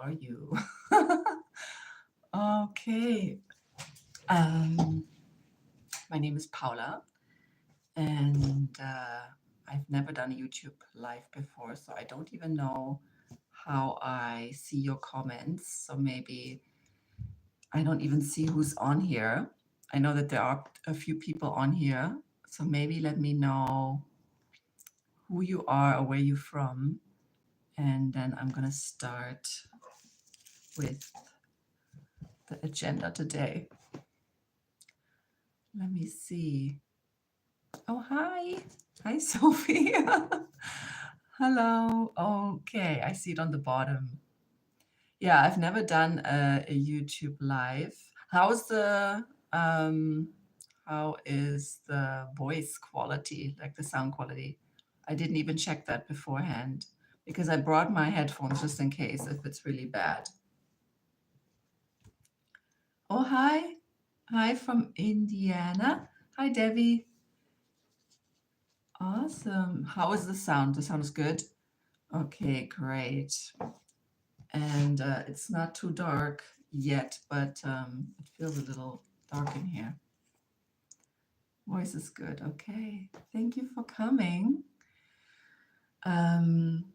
are you? Okay. Um, my name is Paula, and I've never done a YouTube live before, so I don't even know how I see your comments. So maybe I don't even see who's on here. I know that there are a few people on here, so maybe let me know who you are or where you're from, and then I'm gonna start with the agenda today. Let me see. Oh, hi. Hi, Sophie. Hello. Okay, I see it on the bottom. Yeah, I've never done a YouTube live. How's the how is the voice quality, like the sound quality? I didn't even check that beforehand because I brought my headphones just in case if it's really bad. Oh, hi. Hi from Indiana. Hi, Debbie. Awesome. How is the sound? The sound is good? Okay, great. And it's not too dark yet, but it feels a little dark in here. Voice is good. Okay. Thank you for coming. Um,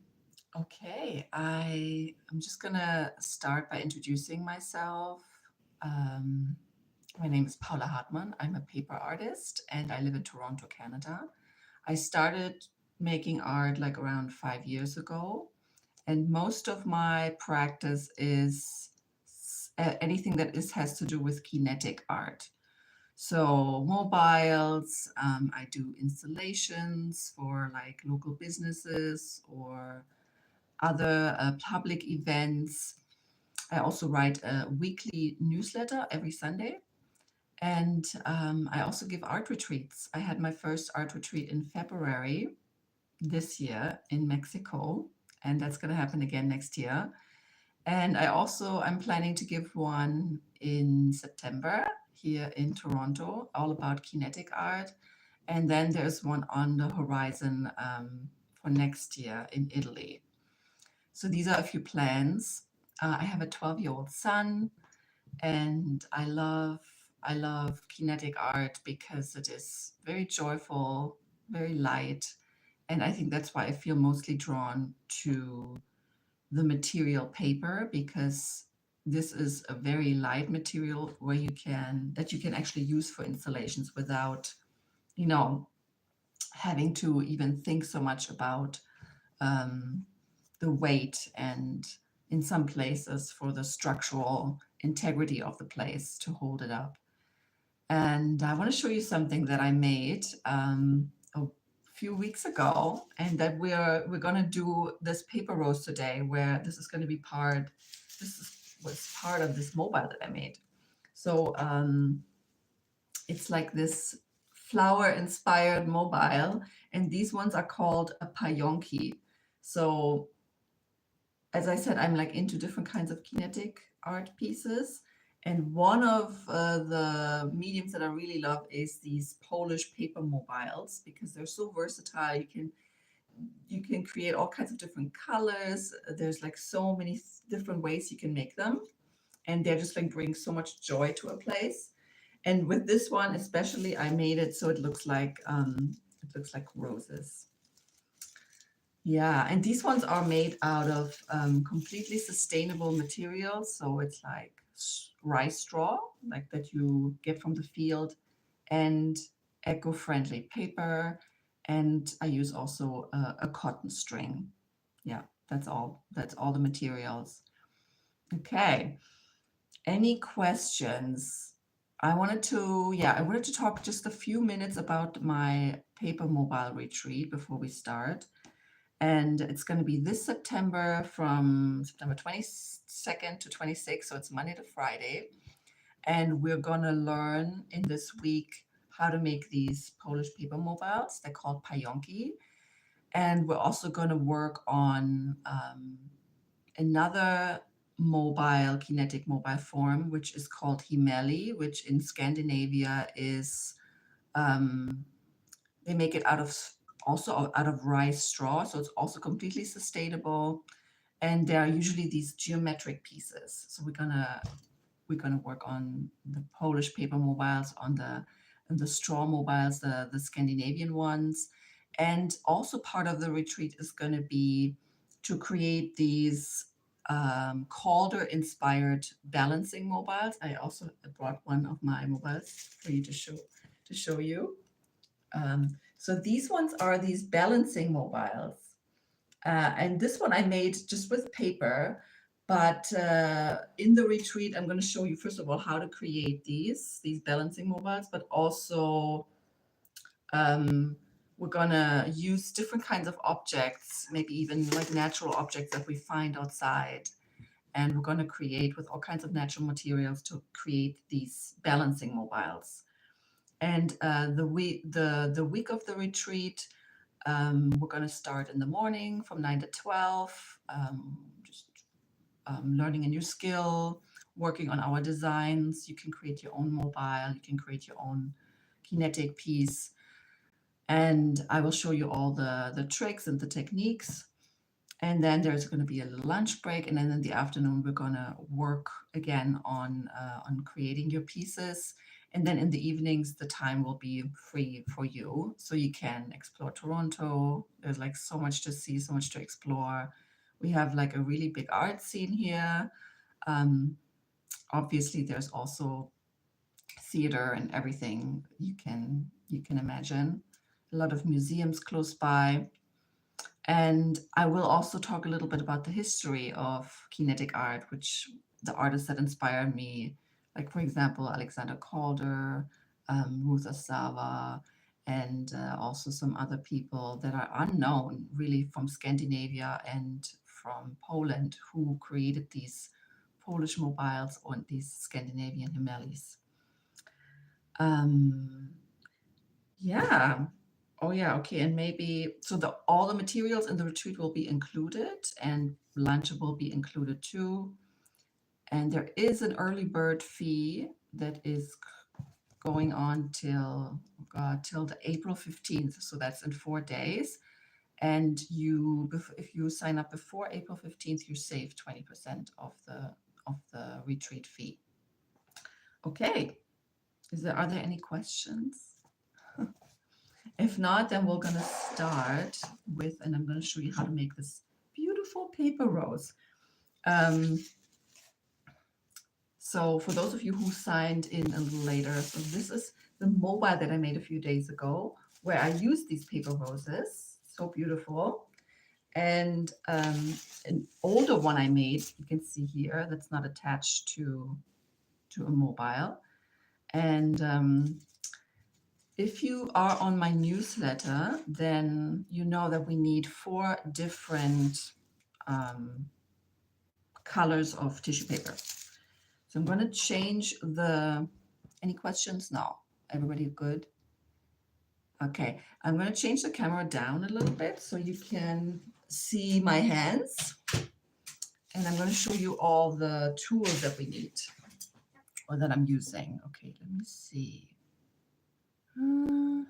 okay, I'm just gonna start by introducing myself. Um, my name is Paula Hartmann. I'm a paper artist and I live in Toronto, Canada. I started making art like around 5 years ago, and most of my practice is anything that has to do with kinetic art. So mobiles, I do installations for like local businesses or other public events. I also write a weekly newsletter every Sunday. And I also give art retreats. I had my first art retreat in February this year in Mexico, and that's going to happen again next year. And I'm planning to give one in September here in Toronto, all about kinetic art. And then there's one on the horizon for next year in Italy. So these are a few plans. I have a 12-year-old son, and I love kinetic art because it is very joyful, very light, and I think that's why I feel mostly drawn to the material paper, because this is a very light material that you can actually use for installations without, you know, having to even think so much about um, the weight, and in some places for the structural integrity of the place to hold it up. And I want to show you something that I made a few weeks ago, and that we're going to do this paper roast today, where this is going to be part. Was part of this mobile that I made. So it's like this flower-inspired mobile, and these ones are called a payonki. So as I said, I'm like into different kinds of kinetic art pieces. And one of the mediums that I really love is these Polish paper mobiles, because they're so versatile. You can create all kinds of different colors. There's like so many different ways you can make them, and they're just like bring so much joy to a place. And with this one especially, I made it so it looks like roses. Yeah, and these ones are made out of completely sustainable materials. So it's like rice straw, like that you get from the field, and eco-friendly paper. And I use also a cotton string. Yeah, that's all. That's all the materials. Okay. Any questions? I wanted to talk just a few minutes about my paper mobile retreat before we start. And it's going to be this September, from September 22nd to 26th. So it's Monday to Friday. And we're going to learn in this week how to make these Polish paper mobiles. They're called payonki. And we're also going to work on another kinetic mobile form, which is called himeli, which in Scandinavia is, um, they make it also out of rice straw. So it's also completely sustainable. and there are usually these geometric pieces. So we're gonna work on the Polish paper mobiles, on the straw mobiles, the Scandinavian ones, and also part of the retreat is going to be to create these Calder-inspired balancing mobiles. I also brought one of my mobiles for you to show you. So these ones are these balancing mobiles. And this one I made just with paper, but in the retreat, I'm going to show you, first of all, how to create these balancing mobiles, but also we're going to use different kinds of objects, maybe even like natural objects that we find outside. And we're going to create with all kinds of natural materials to create these balancing mobiles. And the week of the retreat, we're going to start in the morning from 9 to 12, just learning a new skill, working on our designs. You can create your own mobile, you can create your own kinetic piece. And I will show you all the tricks and the techniques. And then there's going to be a little lunch break. And then in the afternoon, we're going to work again on creating your pieces. And then in the evenings, the time will be free for you. So you can explore Toronto. There's like so much to see, so much to explore. We have like a really big art scene here. Obviously, there's also theater and everything you can imagine. A lot of museums close by. And I will also talk a little bit about the history of kinetic art, which the artists that inspired me, like for example, Alexander Calder, Ruth Asawa, and also some other people that are unknown really from Scandinavia and from Poland who created these Polish mobiles and these Scandinavian Himalis. Yeah. Oh yeah, okay. And maybe so all the materials in the retreat will be included and lunch will be included too. And there is an early bird fee that is going on till the April 15th. So that's in 4 days. And if you sign up before April 15th, you save 20% of the retreat fee. Okay. Are there any questions? If not, then we're going to start with, and I'm going to show you how to make this beautiful paper rose. So for those of you who signed in a little later, so this is the mobile that I made a few days ago, where I used these paper roses. So beautiful. And an older one I made, you can see here, that's not attached to a mobile. And if you are on my newsletter, then you know that we need 4 different colors of tissue paper. So I'm going to change any questions? No. Everybody good? Okay. I'm going to change the camera down a little bit so you can see my hands. And I'm going to show you all the tools that we need or that I'm using. Okay, let me see. There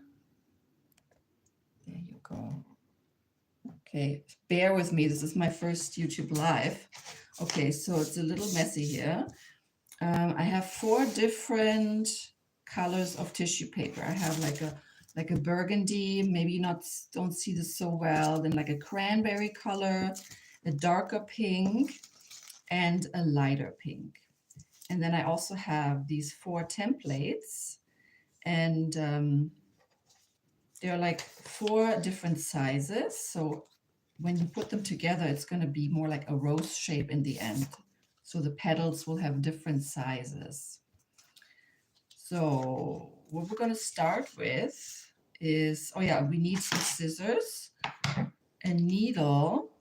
you go. Okay, bear with me. This is my first YouTube live. Okay, so it's a little messy here. I have 4 different colors of tissue paper. I have like a burgundy, maybe you don't see this so well, then like a cranberry color, a darker pink, and a lighter pink. And then I also have these 4 templates, and they're like 4 different sizes. So when you put them together, it's going to be more like a rose shape in the end. So the petals will have different sizes. So what we're going to start with is, we need some scissors, a needle,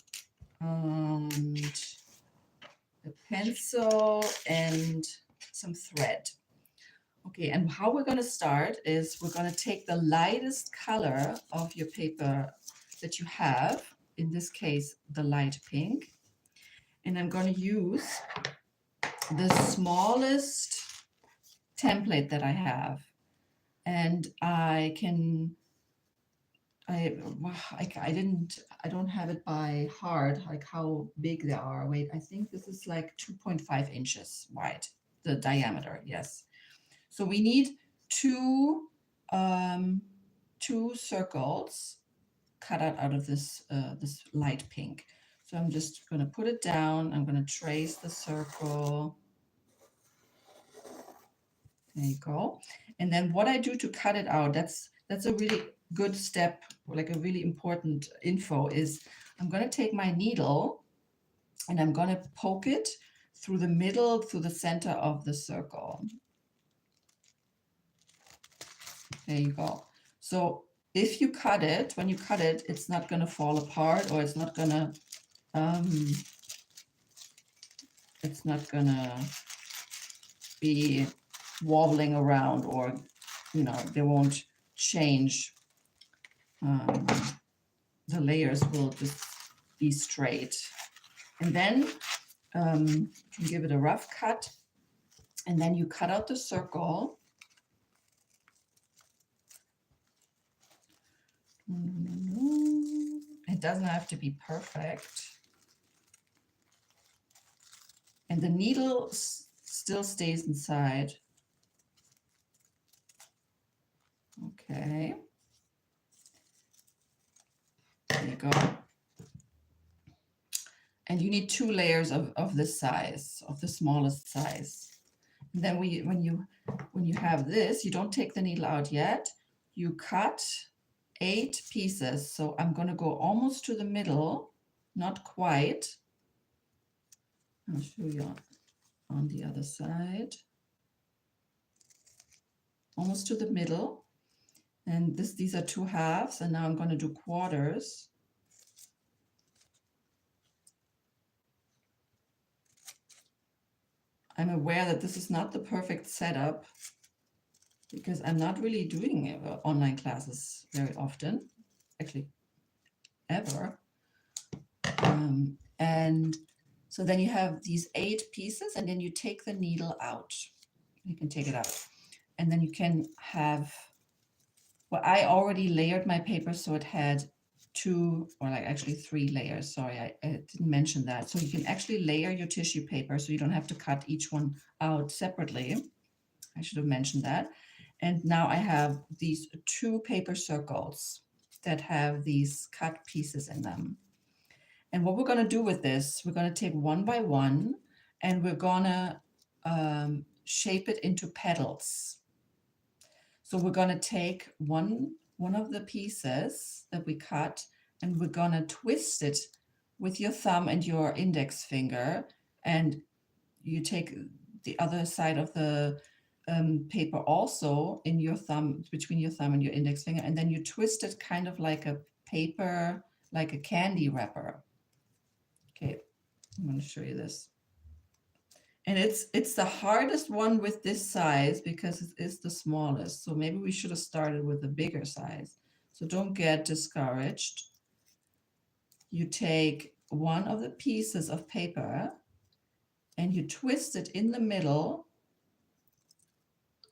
and a pencil, and some thread. Okay, and how we're going to start is we're going to take the lightest color of your paper that you have, in this case, the light pink, and I'm going to use the smallest template that I have, and I I don't have it by heart, like how big they are. Wait, I think this is like 2.5 inches wide, the diameter, yes. So we need two, um, two circles cut out of this, this light pink. So I'm just gonna put it down. I'm gonna trace the circle. There you go. And then what I do to cut it out, that's a really good step, like a really important info is I'm going to take my needle and I'm going to poke it through the middle, through the center of the circle. There you go. So if you cut it, when you cut it, it's not going to fall apart, or it's not going to be wobbling around, or they won't change. The layers will just be straight. And then you can give it a rough cut, and then you cut out the circle. It doesn't have to be perfect. And the needle still stays inside. Okay. There you go. And you need 2 layers of this size, of the smallest size. And then when you have this, you don't take the needle out yet. You cut 8 pieces. So I'm going to go almost to the middle, not quite. I'll show you on the other side. Almost to the middle. And these are 2 halves, and now I'm going to do quarters. I'm aware that this is not the perfect setup because I'm not really doing online classes very often, actually ever. And so then you have these 8 pieces, and then you take the needle out. You can take it out. And then you can have, well, I already layered my paper, so it had 2, or like actually 3 layers. Sorry, I didn't mention that. So you can actually layer your tissue paper, so you don't have to cut each one out separately. I should have mentioned that. And now I have these 2 paper circles that have these cut pieces in them. And what we're going to do with this, we're going to take one by one, and we're going to shape it into petals. So we're going to take one of the pieces that we cut, and we're going to twist it with your thumb and your index finger, and you take the other side of the paper also in your thumb, between your thumb and your index finger, and then you twist it kind of like a paper, like a candy wrapper. Okay, I'm going to show you this. And it's the hardest one with this size because it is the smallest. So maybe we should have started with the bigger size. So don't get discouraged. You take one of the pieces of paper and you twist it in the middle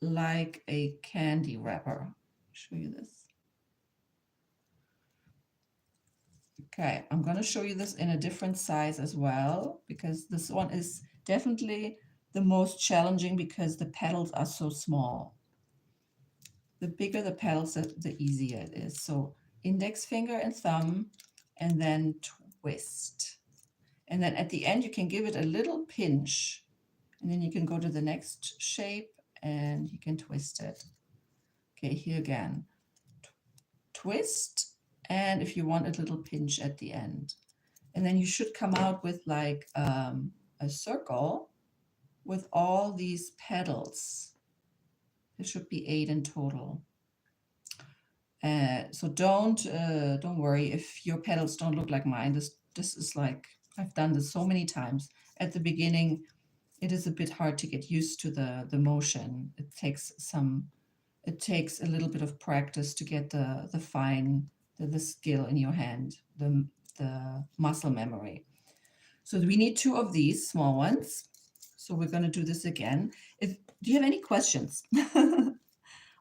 like a candy wrapper. I'll show you this. Okay, I'm going to show you this in a different size as well, because this one is definitely the most challenging because the petals are so small. The bigger the petals, the easier it is. So index finger and thumb, and then twist. And then at the end, you can give it a little pinch, and then you can go to the next shape and you can twist it. Okay, here again, twist. And if you want a little pinch at the end. And then you should come out with like a circle with all these petals. There should be 8 in total. So don't worry if your petals don't look like mine. This is like, I've done this so many times. At the beginning, it is a bit hard to get used to the motion. It takes a little bit of practice to get the fine, the skill in your hand, the muscle memory. So we need 2 of these small ones. So we're going to do this again. Do you have any questions?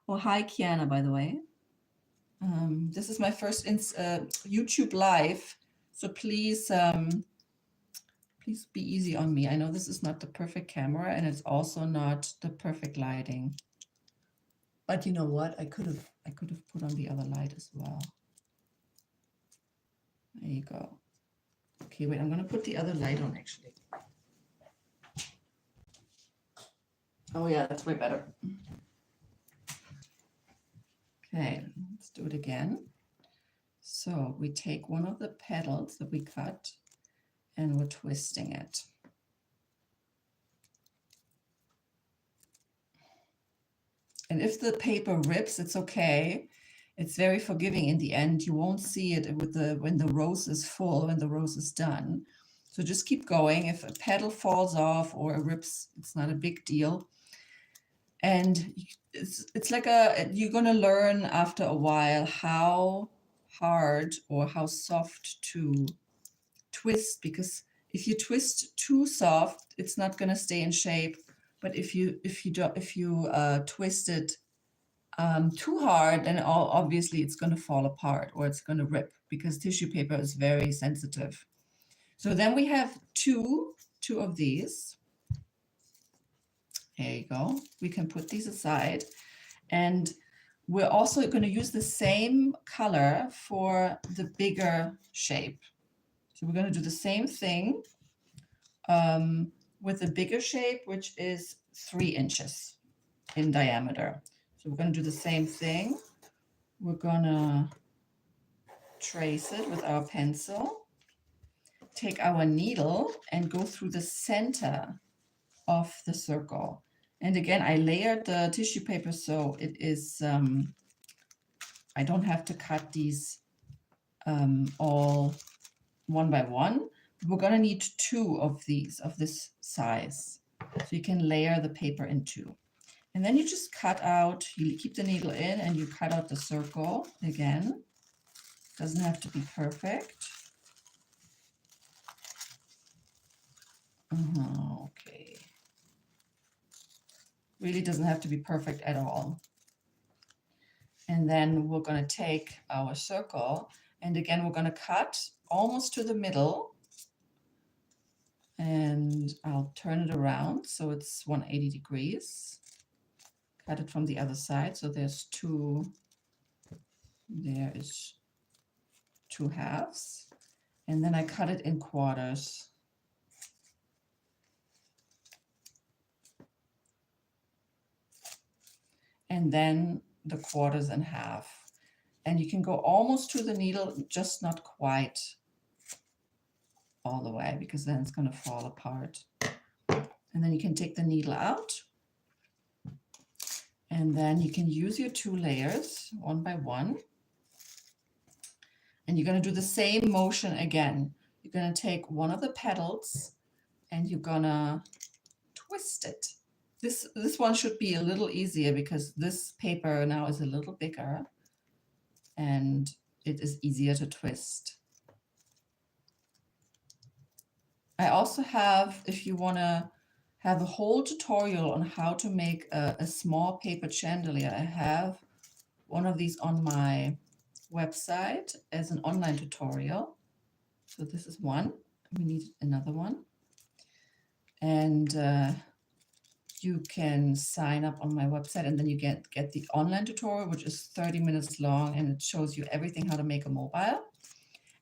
Well, hi, Kiana, by the way. This is my first YouTube live, so please please be easy on me. I know this is not the perfect camera, and it's also not the perfect lighting. But you know what? I could have put on the other light as well. There you go. Okay, wait, I'm gonna put the other light on actually. Oh yeah, that's way better. Okay, let's do it again. So we take one of the petals that we cut and we're twisting it. And if the paper rips, it's okay. It's very forgiving in the end. You won't see it with when the rose is full, when the rose is done. So just keep going. If a petal falls off or it rips, it's not a big deal. And it's like you're going to learn after a while how hard or how soft to twist, because if you twist too soft, it's not going to stay in shape. But if you twist it too hard, then obviously it's going to fall apart or it's going to rip, because tissue paper is very sensitive. So then we have two of these. There you go. We can put these aside. And we're also going to use the same color for the bigger shape. So we're going to do the same thing with the bigger shape, which is 3 inches in diameter. So we're going to do the same thing. We're going to trace it with our pencil, take our needle and go through the center of the circle. And again, I layered the tissue paper so it is, I don't have to cut these all one by one. We're going to need 2 of these, of this size. So you can layer the paper in 2. And then you just cut out, you keep the needle in and you cut out the circle again. Doesn't have to be perfect. Okay. Really doesn't have to be perfect at all. And then we're going to take our circle, and again, we're going to cut almost to the middle. And I'll turn it around so it's 180 degrees. Cut it from the other side. So there is 2 halves. And then I cut it in quarters. And then the quarters in half. And you can go almost to the needle, just not quite all the way, because then it's going to fall apart. And then you can take the needle out. And then you can use your 2 layers one by one. And you're going to do the same motion again. You're going to take one of the petals and you're going to twist it. This one should be a little easier because this paper now is a little bigger and it is easier to twist. I also have, if you want to have a whole tutorial on how to make a small paper chandelier, I have one of these on my website as an online tutorial. So this is one. We need another one. And you can sign up on my website, and then you get the online tutorial, which is 30 minutes long, and it shows you everything how to make a mobile.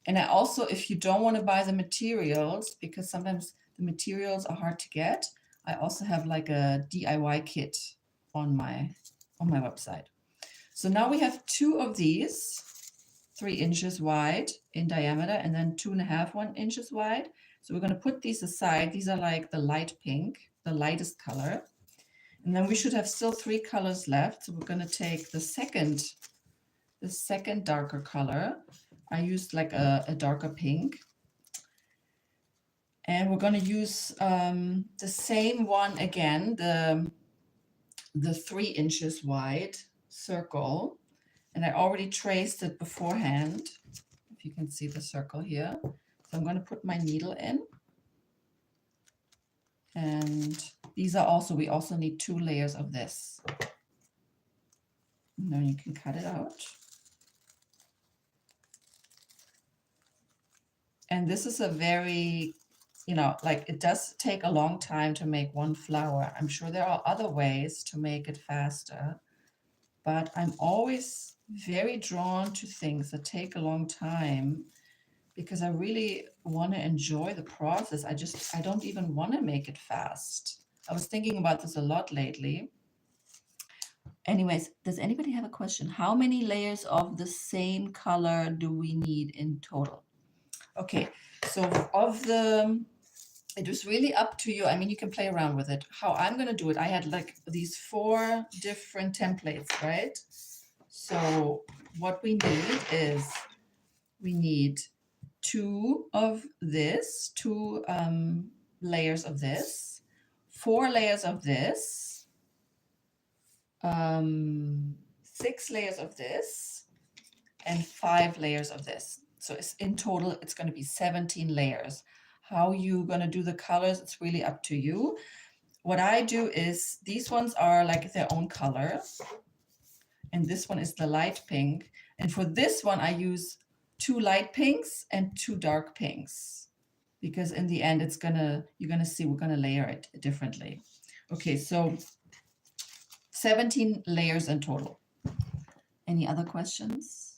And I also, if you don't want to buy the materials, because sometimes the materials are hard to get, I also have like a DIY kit on my website. So now we have 2 of these, 3 inches wide in diameter, and then 2.5 inches wide. So we're going to put these aside. These are like the light pink, the lightest color. And then we should have still 3 colors left. So we're going to take the second darker color. I used like a darker pink. And we're going to use the same one again, the 3 inches wide circle. And I already traced it beforehand, if you can see the circle here. So I'm going to put my needle in. And these are also, we also need 2 layers of this. And then you can cut it out. And this is a very, like it does take a long time to make one flower. I'm sure there are other ways to make it faster, but I'm always very drawn to things that take a long time because I really want to enjoy the process. I don't even want to make it fast. I was thinking about this a lot lately. Anyways, does anybody have a question? How many layers of the same color do we need in total? Okay, so it was really up to you. I mean, you can play around with it. How I'm going to do it, I had like these 4 different templates, right? So what we need is we need 2 of this, 2 layers of this, 4 layers of this, 6 layers of this, and 5 layers of this. So it's in total, it's going to be 17 layers. How you going to do the colors, it's really up to you. What I do is these ones are like their own color. And this one is the light pink. And for this one, I use 2 light pinks and 2 dark pinks. Because in the end, you're gonna see we're gonna layer it differently. Okay, so 17 layers in total. Any other questions?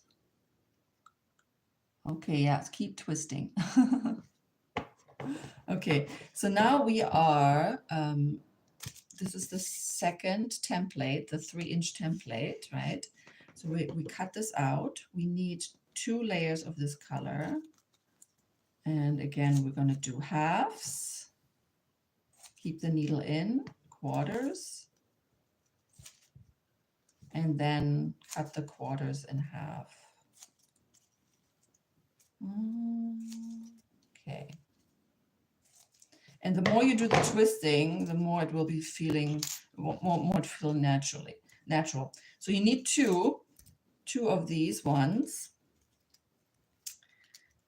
Okay, yeah, keep twisting. Okay, so now we are, this is the second template, the 3-inch template, right? So we cut this out. We need 2 layers of this color. And again, we're going to do halves. Keep the needle in, quarters. And then cut the quarters in half. Okay. And the more you do the twisting, the more it will be feeling, more it feel natural. So you need two of these ones.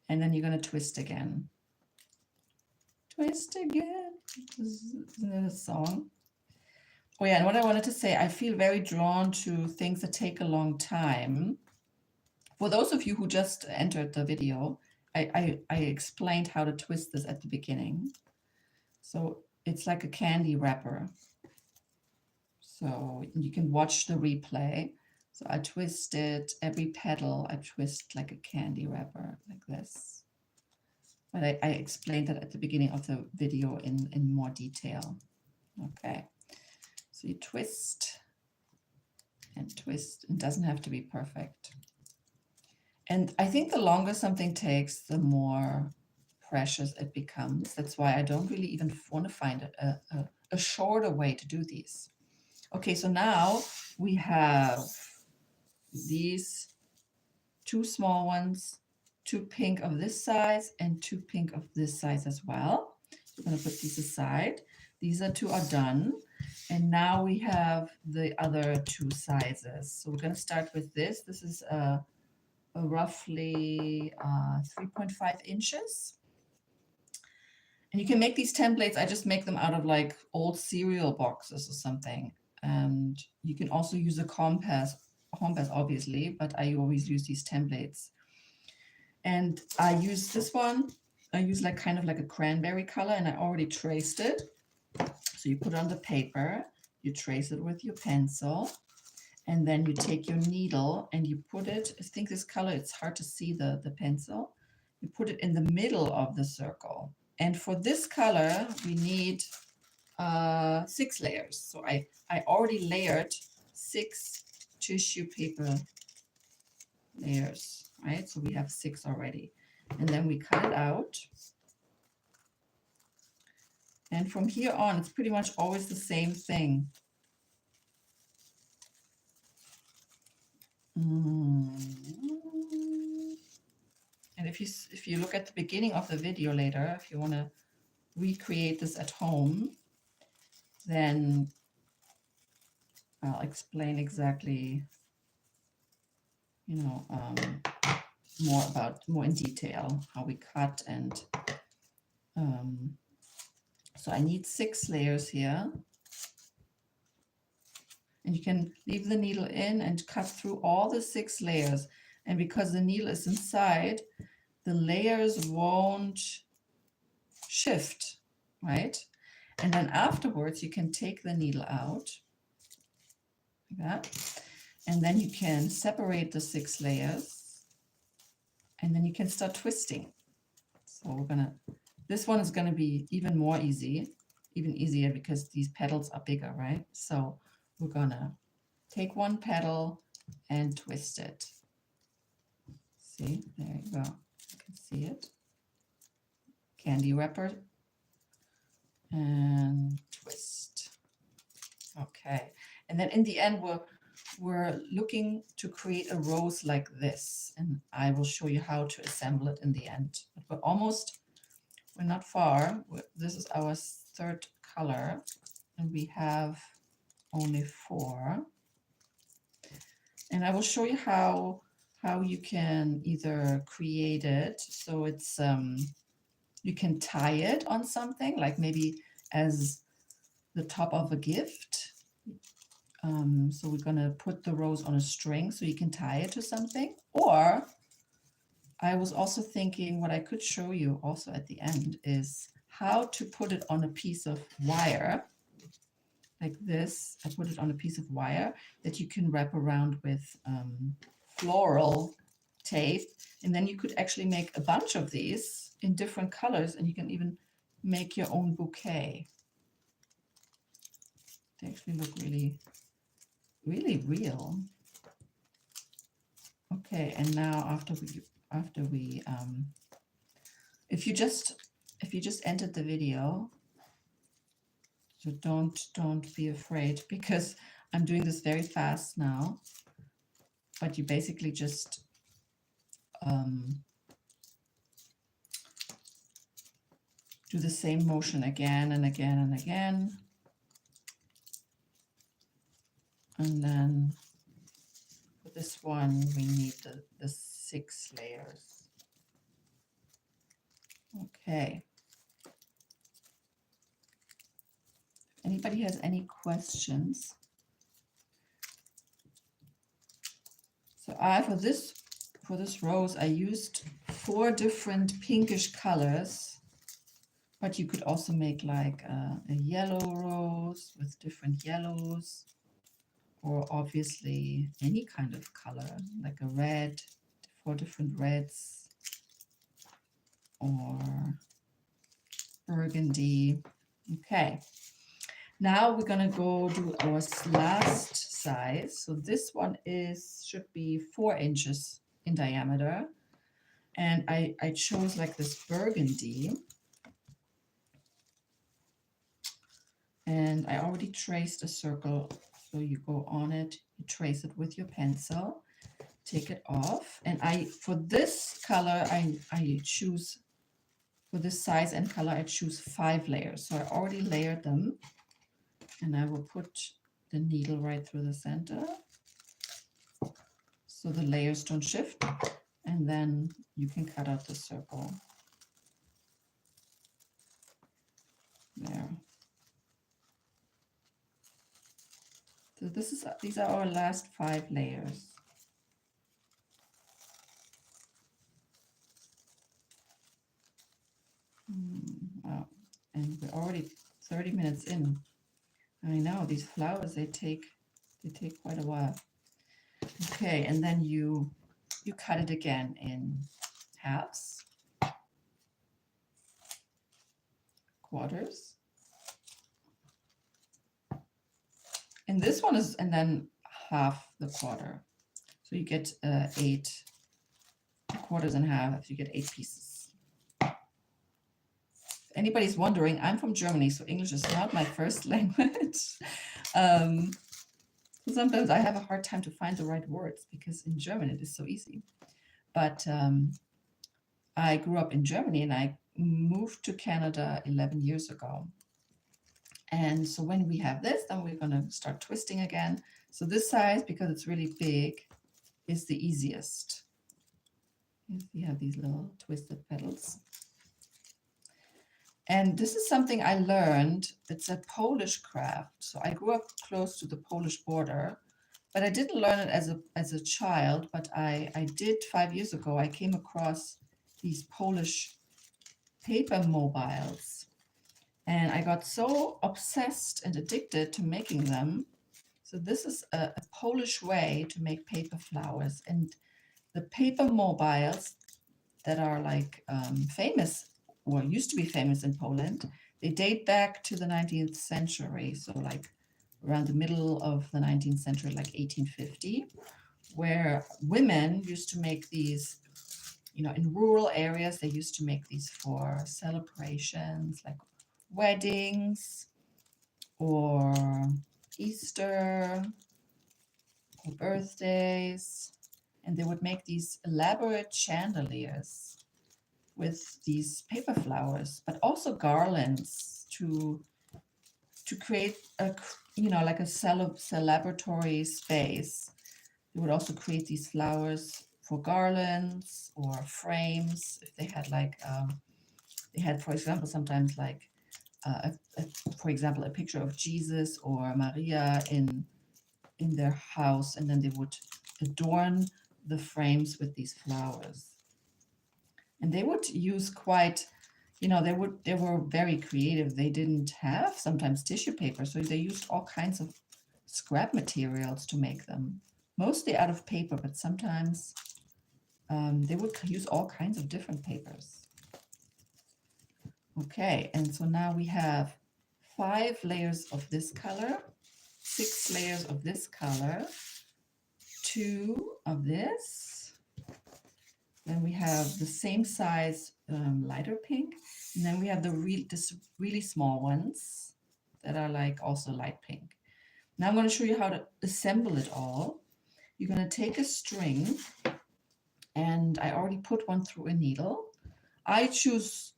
And then you're going to twist again. Twist again. Isn't that a song? Oh yeah, and what I wanted to say, I feel very drawn to things that take a long time. For those of you who just entered the video, I explained how to twist this at the beginning. So it's like a candy wrapper. So you can watch the replay. So I twist it, every petal, I twist like a candy wrapper, like this. But I explained that at the beginning of the video in more detail. Okay, so you twist and twist. It doesn't have to be perfect. And I think the longer something takes, the more precious it becomes. That's why I don't really even want to find a shorter way to do these. Okay, so now we have these 2 small ones, 2 pink of this size and 2 pink of this size as well. We're going to put these aside. These 2 are done. And now we have the other 2 sizes. So we're going to start with this. This is a roughly 3.5 inches. And you can make these templates. I just make them out of like old cereal boxes or something. And you can also use a compass obviously, but I always use these templates. And I use this one. I use like kind of like a cranberry color, and I already traced it. So you put it on the paper, you trace it with your pencil, and then you take your needle and you put it, I think this color, it's hard to see the pencil. You put it in the middle of the circle. And for this color, we need 6 layers. So I already layered 6 tissue paper layers, right? So we have 6 already. And then we cut it out. And from here on, it's pretty much always the same thing. And if you look at the beginning of the video later, if you want to recreate this at home, then I'll explain exactly, more in detail how we cut. And so I need 6 layers here. And you can leave the needle in and cut through all the 6 layers. And because the needle is inside, the layers won't shift, right? And then afterwards, you can take the needle out, like that. And then you can separate the 6 layers. And then you can start twisting. So we're gonna, this one is gonna be even easier because these petals are bigger, right? So we're gonna take one petal and twist it. See, there you go. You can see it. Candy wrapper and twist. Okay, and then in the end, we're looking to create a rose like this, and I will show you how to assemble it in the end. But we're not far. This is our 3rd color, and we have only 4. And I will show you how you can either create it so it's you can tie it on something, like maybe as the top of a gift. So we're gonna put the rose on a string so you can tie it to something. Or I was also thinking what I could show you also at the end is how to put it on a piece of wire like this. I put it on a piece of wire that you can wrap around with floral tape. And then you could actually make a bunch of these in different colors, and you can even make your own bouquet. They actually look really, really real. Okay, and now after we if you just entered the video, so don't be afraid, because I'm doing this very fast now, but you basically just do the same motion again and again and again. And then for this one, we need the 6 layers. Okay. Anybody has any questions? So for this rose, I used 4 different pinkish colors, but you could also make like a yellow rose with different yellows, or obviously any kind of color, like a red, 4 different reds, or burgundy. Okay. Now we're gonna go do our last size. So this one should be 4 inches in diameter. And I chose like this burgundy. And I already traced a circle. So you go on it, you trace it with your pencil, take it off. And for this color, I choose, for this size and color, I choose 5 layers. So I already layered them. And I will put the needle right through the center so the layers don't shift. And then you can cut out the circle. There. So these are our last 5 layers. Wow. And we're already 30 minutes in. I know these flowers, they take quite a while. Okay, and then you cut it again in halves, quarters. And this one is, and then half the quarter. So you get 8 quarters and half, you get 8 pieces. If anybody's wondering, I'm from Germany, so English is not my first language. So sometimes I have a hard time to find the right words, because in German it is so easy. But I grew up in Germany and I moved to Canada 11 years ago. And so when we have this, then we're going to start twisting again. So this size, because it's really big, is the easiest. You have these little twisted petals. And this is something I learned. It's a Polish craft. So I grew up close to the Polish border, but I didn't learn it as a child. But I did 5 years ago. I came across these Polish paper mobiles. And I got so obsessed and addicted to making them. So this is a Polish way to make paper flowers. And the paper mobiles that are like famous, or used to be famous in Poland, they date back to the 19th century. So like around the middle of the 19th century, like 1850, where women used to make these, in rural areas, they used to make these for celebrations like weddings or Easter or birthdays. And they would make these elaborate chandeliers with these paper flowers, but also garlands to create like a celebratory space. They would also create these flowers for garlands or frames. If they had for example, sometimes like for example, a picture of Jesus or Maria in their house, and then they would adorn the frames with these flowers. And they would use they were very creative. They didn't have sometimes tissue paper, so they used all kinds of scrap materials to make them, mostly out of paper, but sometimes they would use all kinds of different papers. Okay, and so now we have 5 layers of this color, 6 layers of this color, 2 of this. Then we have the same size lighter pink, and then we have this really small ones that are like also light pink. Now I'm going to show you how to assemble it all. You're going to take a string, and I already put one through a needle. I chose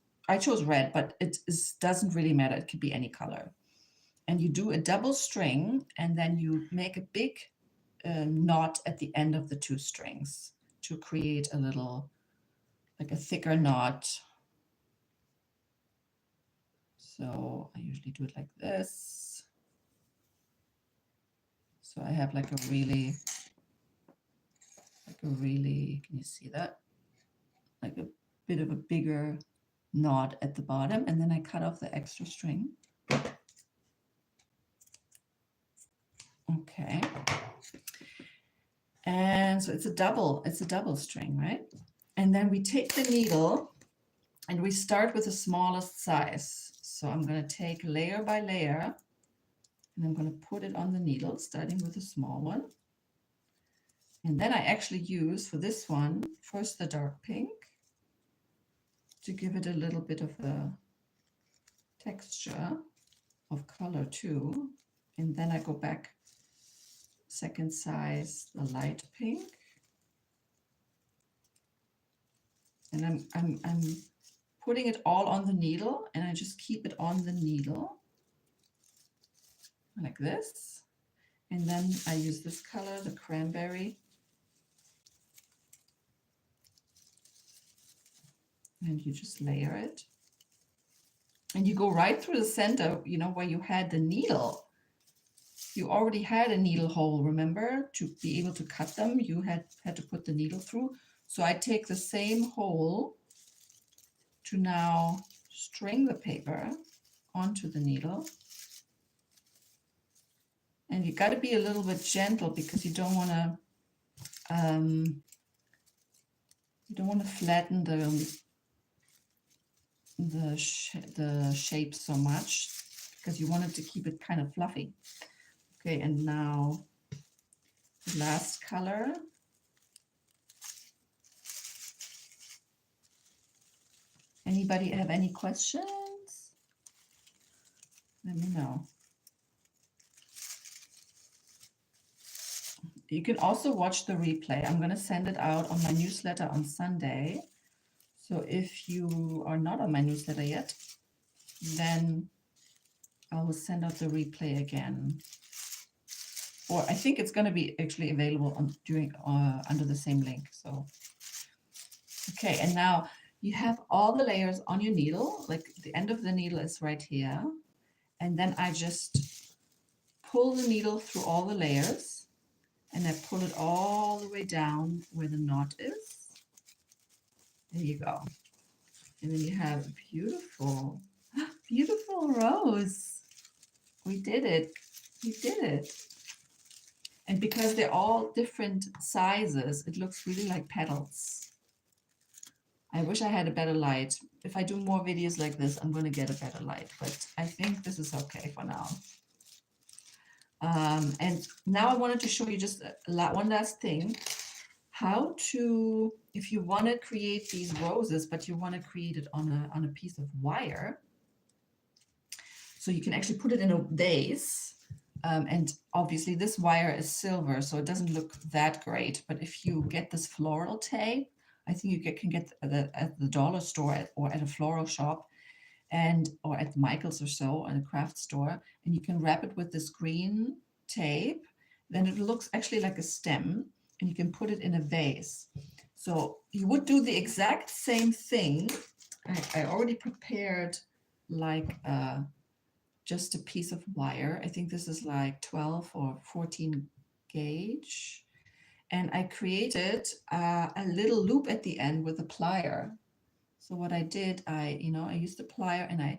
red, but it doesn't really matter. It could be any color. And you do a double string, and then you make a big knot at the end of the 2 strings to create a little, like a thicker knot. So I usually do it like this. So I have like a really, can you see that? Like a bit of a bigger knot at the bottom, and then I cut off the extra string. Okay. And so it's a double string, right? And then we take the needle and we start with the smallest size. So I'm going to take layer by layer, and I'm going to put it on the needle, starting with a small one. And then I actually use, for this one, first the dark pink to give it a little bit of a texture of color too. And then I go back, second size, the light pink. And I'm putting it all on the needle, and I just keep it on the needle like this. And then I use this color, the cranberry. And you just layer it. And you go right through the center, where you had the needle. You already had a needle hole, remember? To be able to cut them, you had to put the needle through. So I take the same hole to now string the paper onto the needle. And you got to be a little bit gentle, because you don't want to flatten the shape so much, because you wanted to keep it kind of fluffy. Okay, and now the last color. Anybody have any questions? Let me know. You can also watch the replay. I'm going to send it out on my newsletter on Sunday. So if you are not on my newsletter yet, then I will send out the replay again. Or I think it's going to be actually available under the same link. So, okay, and now you have all the layers on your needle. Like the end of the needle is right here. And then I just pull the needle through all the layers, and I pull it all the way down where the knot is. There you go. And then you have a beautiful, beautiful rose. We did it. We did it. And because they're all different sizes, it looks really like petals. I wish I had a better light. If I do more videos like this, I'm going to get a better light, but I think this is okay for now. And now I wanted to show you just one last thing, how to, if you want to create these roses, but you want to create it on a piece of wire, so you can actually put it in a vase. And obviously this wire is silver, so it doesn't look that great. But if you get this floral tape, I think you can get at the dollar store or at a floral shop, or at Michael's or so, in a craft store, and you can wrap it with this green tape. Then it looks actually like a stem, and you can put it in a vase. So you would do the exact same thing. I already prepared like just a piece of wire. I think this is like 12 or 14 gauge. And I created a little loop at the end with a plier. So what I did, I used the plier and I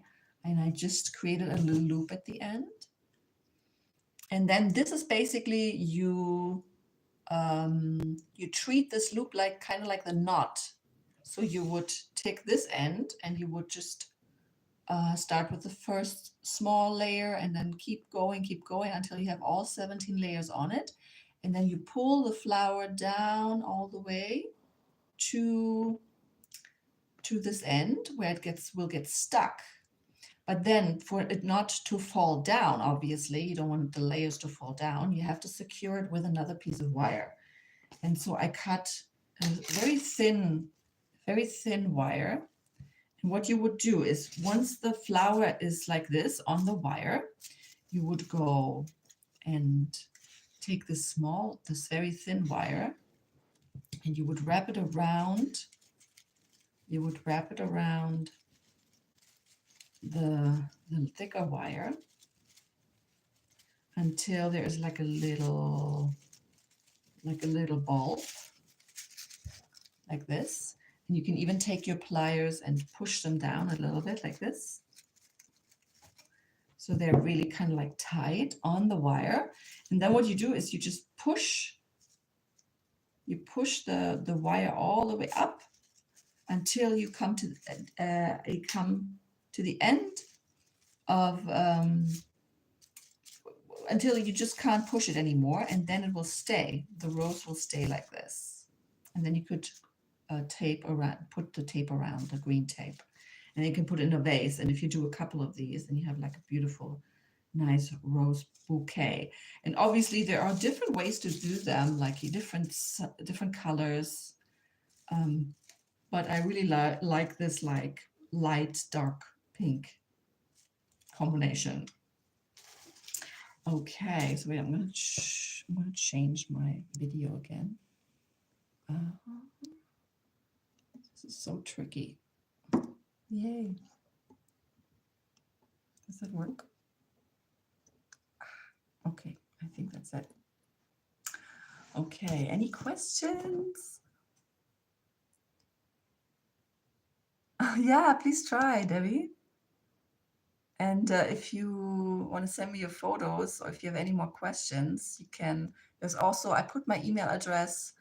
just created a little loop at the end. And then this is basically you treat this loop like kind of like the knot. So you would take this end and you would just start with the first small layer and then keep going until you have all 17 layers on it. And then you pull the flower down all the way to this end where it will get stuck. But then for it not to fall down, obviously, you don't want the layers to fall down. You have to secure it with another piece of wire. And so I cut a very thin wire. And what you would do is once the flower is like this on the wire, you would go and take this very thin wire, and you would wrap it around. You would wrap it around the thicker wire until there is like a little bulb like this. And you can even take your pliers and push them down a little bit like this. So they're really kind of like tight on the wire. And then what you do is you just push the wire all the way up until you come to the end of until you just can't push it anymore, and then it will stay. The rose will stay like this, and then you could put the tape around, the green tape, and you can put it in a vase. And if you do a couple of these, then you have like a beautiful, nice rose bouquet. And obviously there are different ways to do them, like different colors. But I really like this like light dark pink combination. Okay, so wait, I'm going to change my video again. This is so tricky. Yay. Does that work? Okay, I think that's it. Okay, any questions? Yeah, please try, Debbie. And if you want to send me your photos, or if you have any more questions, you can. There's also, I put my email address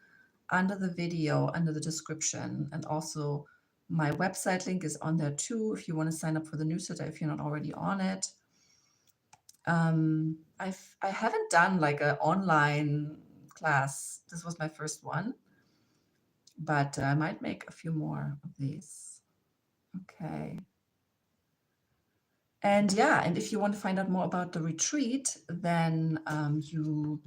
under the video, under the description, and also my website link is on there too, if you want to sign up for the newsletter, if you're not already on it. I haven't done like an online class. This was my first one, but I might make a few more of these. Okay. And yeah, and if you want to find out more about the retreat, then you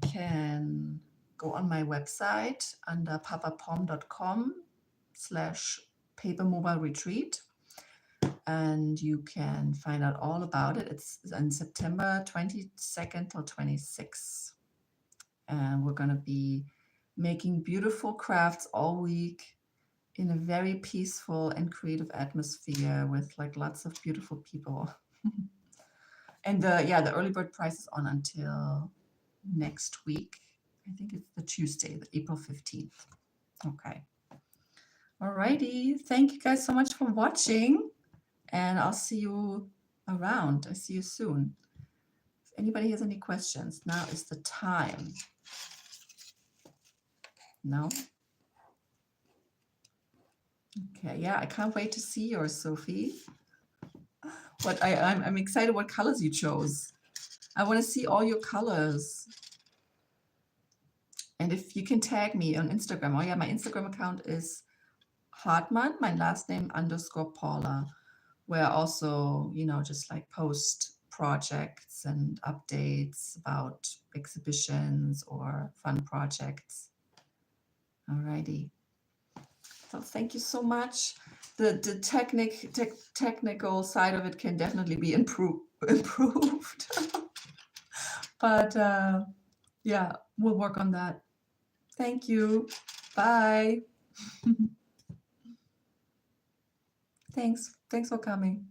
can go on my website under papapom.com/papermobile-retreat, and you can find out all about it. It's on September 22nd till 26th. And we're going to be making beautiful crafts all week in a very peaceful and creative atmosphere with like lots of beautiful people. And the early bird price is on until next week. I think it's the Tuesday, the April 15th. Okay. Alrighty. Thank you guys so much for watching, and I'll see you around. I see you soon. If anybody has any questions, now is the time. No? Okay, yeah, I can't wait to see yours, Sophie. But I'm excited what colors you chose. I want to see all your colors. And if you can tag me on Instagram. Oh yeah, my Instagram account is Hartmann, my last name _Paula, where I also, just like post projects and updates about exhibitions or fun projects. Alrighty. So thank you so much. The technical side of it can definitely be improved. But yeah, we'll work on that. Thank you. Bye. Thanks for coming.